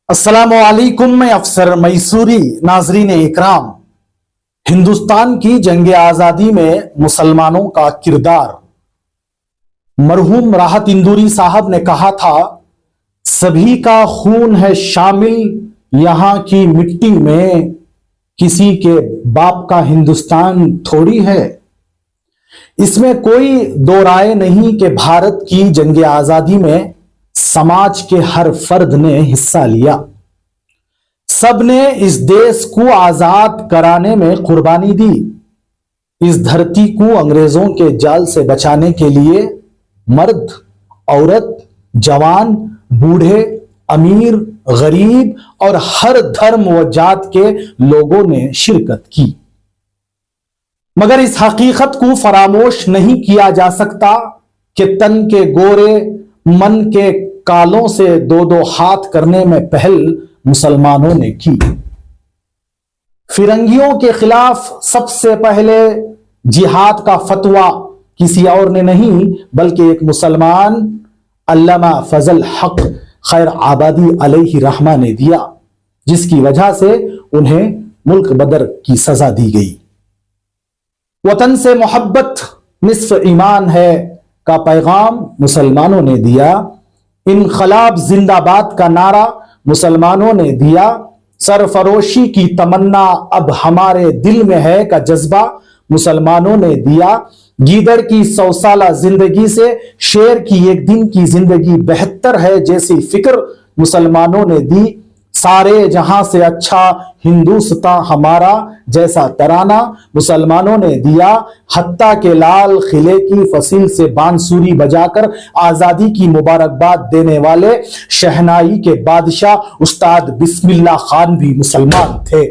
अस्सलाम वालेकुम। मैं अफसर मैसूरी। नाजरीन इकराम, हिंदुस्तान की जंग आजादी में मुसलमानों का किरदार। मरहूम राहत इंदूरी साहब ने कहा था, सभी का खून है शामिल यहां की मिट्टी में, किसी के बाप का हिंदुस्तान थोड़ी है। इसमें कोई दो राय नहीं कि भारत की जंग आजादी में समाज के हर फर्द ने हिस्सा लिया। सब ने इस देश को आजाद कराने में कुर्बानी दी। इस धरती को अंग्रेजों के जाल से बचाने के लिए मर्द, औरत, जवान, बूढ़े, अमीर, गरीब और हर धर्म व जात के लोगों ने शिरकत की। मगर इस हकीकत को फरामोश नहीं किया जा सकता कि तन के गोरे मन के कालों से दो दो हाथ करने में पहल मुसलमानों ने की। फिरंगियों के खिलाफ सबसे पहले जिहाद का फतवा किसी और ने नहीं बल्कि एक मुसलमान अल्लामा फजल हक खैर आबादी अलैहि रहमा ने दिया, जिसकी वजह से उन्हें मुल्क बदर की सजा दी गई। वतन से मोहब्बत निस्फ ईमान है का पैगाम मुसलमानों ने दिया। इनकलाब जिंदाबाद का नारा मुसलमानों ने दिया। सरफरोशी की तमन्ना अब हमारे दिल में है का जज्बा मुसलमानों ने दिया। गीदड़ की 100 साला जिंदगी से शेर की एक दिन की जिंदगी बेहतर है जैसी फिक्र मुसलमानों ने दी। सारे जहां से अच्छा हिंदुस्तान हमारा जैसा तराना मुसलमानों ने दिया। हत्ता के लाल किले की फसील से बांसुरी बजाकर आजादी की मुबारकबाद देने वाले शहनाई के बादशाह उस्ताद बिस्मिल्लाह खान भी मुसलमान थे।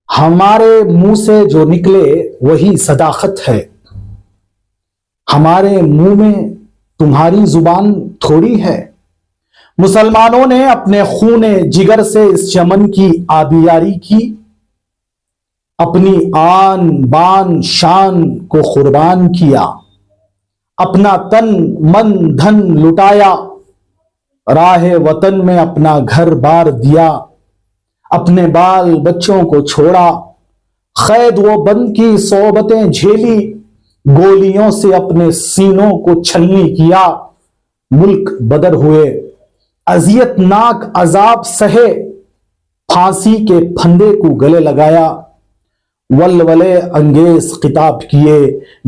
हमारे मुंह से जो निकले वही सदाकत है। हमारे मुंह में तुम्हारी जुबान थोड़ी है। मुसलमानों ने अपने खूने जिगर से इस चमन की आबियारी की। अपनी आन बान शान को कुर्बान किया। अपना तन मन धन लुटाया। राह वतन में अपना घर बार दिया। अपने बाल बच्चों को छोड़ा। कैद व बंद की सोबतें झेली। गोलियों से अपने सीनों को छलनी किया। मुल्क बदर हुए। अजियतनाक अजाब सहे। फांसी के फंदे को गले लगाया। वलवले अंगेज किताब किए।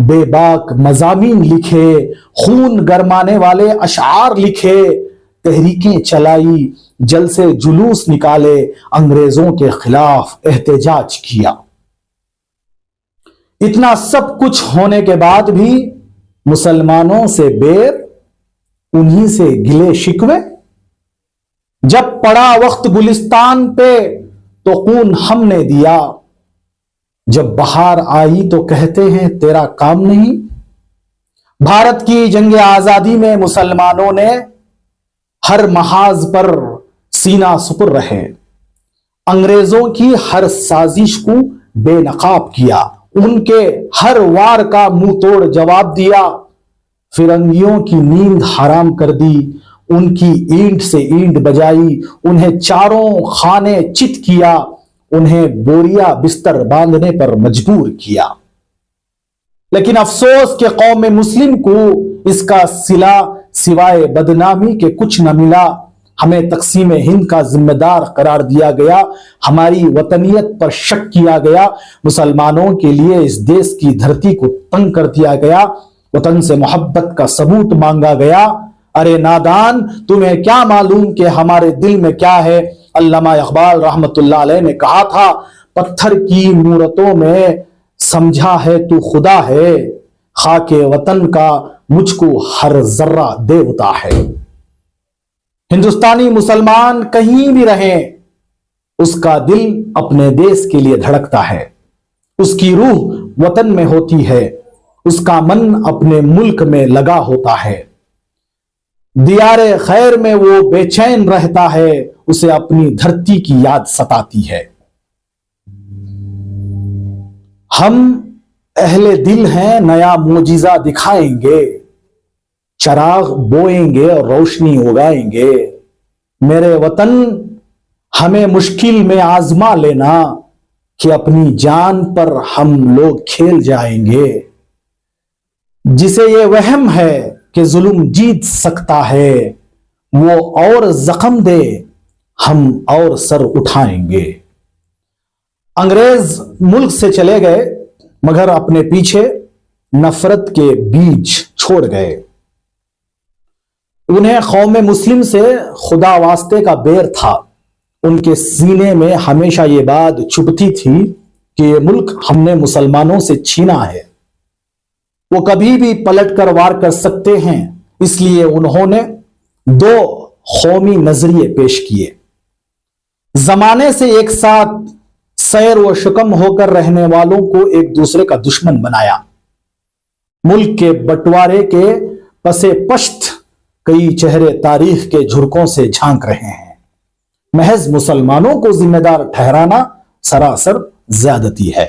बेबाक मजामीन लिखे। खून गरमाने वाले अशार लिखे। तहरीकें चलाई। जलसे जुलूस निकाले। अंग्रेजों के खिलाफ एहतजाज किया। इतना सब कुछ होने के बाद भी मुसलमानों से बैर, उन्हीं से गिले शिकवे। जब पड़ा वक्त गुलिस्तान पे तो खून हमने दिया। जब बहार आई तो कहते हैं तेरा काम नहीं। भारत की जंग आजादी में मुसलमानों ने हर महाज पर सीना सुपुर रहे। अंग्रेजों की हर साजिश को बेनकाब किया। उनके हर वार का मुंह तोड़ जवाब दिया। फिरंगियों की नींद हराम कर दी। उनकी ईंट से ईंट बजाई। उन्हें चारों खाने चित किया। उन्हें बोरिया बिस्तर बांधने पर मजबूर किया। लेकिन अफसोस के कौम मुस्लिम को इसका सिला सिवाय बदनामी के कुछ न मिला। हमें तकसीम हिंद का जिम्मेदार करार दिया गया। हमारी वतनियत पर शक किया गया। मुसलमानों के लिए इस देश की धरती को तंग कर दिया गया। वतन से मोहब्बत का सबूत मांगा गया। अरे नादान, तुम्हें क्या मालूम कि हमारे दिल में क्या है। अल्लामा इकबाल रहमतुल्लाह अलैह ने कहा था, पत्थर की मूरतों में समझा है तू खुदा है। खाके वतन का मुझको हर जर्रा देवता है। हिंदुस्तानी मुसलमान कहीं भी रहे, उसका दिल अपने देश के लिए धड़कता है। उसकी रूह वतन में होती है। उसका मन अपने मुल्क में लगा होता है। दियारे खैर में वो बेचैन रहता है। उसे अपनी धरती की याद सताती है। हम अहले दिल हैं, नया मोजिजा दिखाएंगे। चराग बोएंगे और रोशनी उगाएंगे। میرے وطن ہمیں مشکل میں آزما لینا کہ اپنی جان پر ہم لوگ کھیل جائیں گے. جسے یہ وہم ہے کہ ظلم جیت سکتا ہے وہ اور زخم دے ہم اور سر اٹھائیں گے. انگریز ملک سے چلے گئے مگر اپنے پیچھے نفرت کے بیج چھوڑ گئے. انہیں قوم مسلم سے خدا واسطے کا بیر تھا. ان کے سینے میں ہمیشہ یہ بات چھپتی تھی کہ یہ ملک ہم نے مسلمانوں سے چھینا ہے. وہ کبھی بھی پلٹ کر وار کر سکتے ہیں. اس لیے انہوں نے دو قومی نظریے پیش کیے. زمانے سے ایک ساتھ سیر و شکم ہو کر رہنے والوں کو ایک دوسرے کا دشمن بنایا. ملک کے بٹوارے کے پس پشت کئی چہرے تاریخ کے جھرکوں سے جھانک رہے ہیں. محض مسلمانوں کو ذمہ دار ٹھہرانا سراسر زیادتی ہے.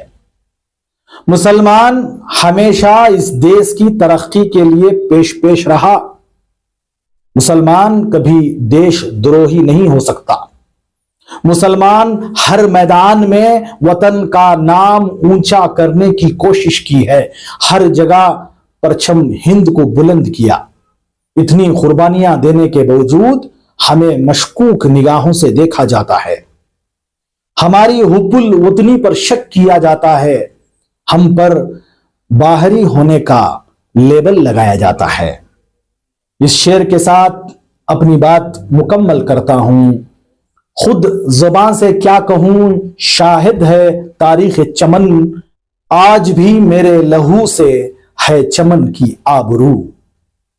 مسلمان ہمیشہ اس دیش کی ترقی کے لیے پیش رہا. مسلمان کبھی دیش دروہی نہیں ہو سکتا. مسلمان ہر میدان میں وطن کا نام اونچا کرنے کی کوشش کی ہے. ہر جگہ پرچم ہند کو بلند کیا. اتنی قربانیاں دینے کے باوجود ہمیں مشکوک نگاہوں سے دیکھا جاتا ہے. ہماری حب الوطنی پر شک کیا جاتا ہے. ہم پر باہری ہونے کا لیبل لگایا جاتا ہے. اس شعر کے ساتھ اپنی بات مکمل کرتا ہوں. خود زبان سے کیا کہوں شاہد ہے تاریخ چمن. آج بھی میرے لہو سے ہے چمن کی آبرو.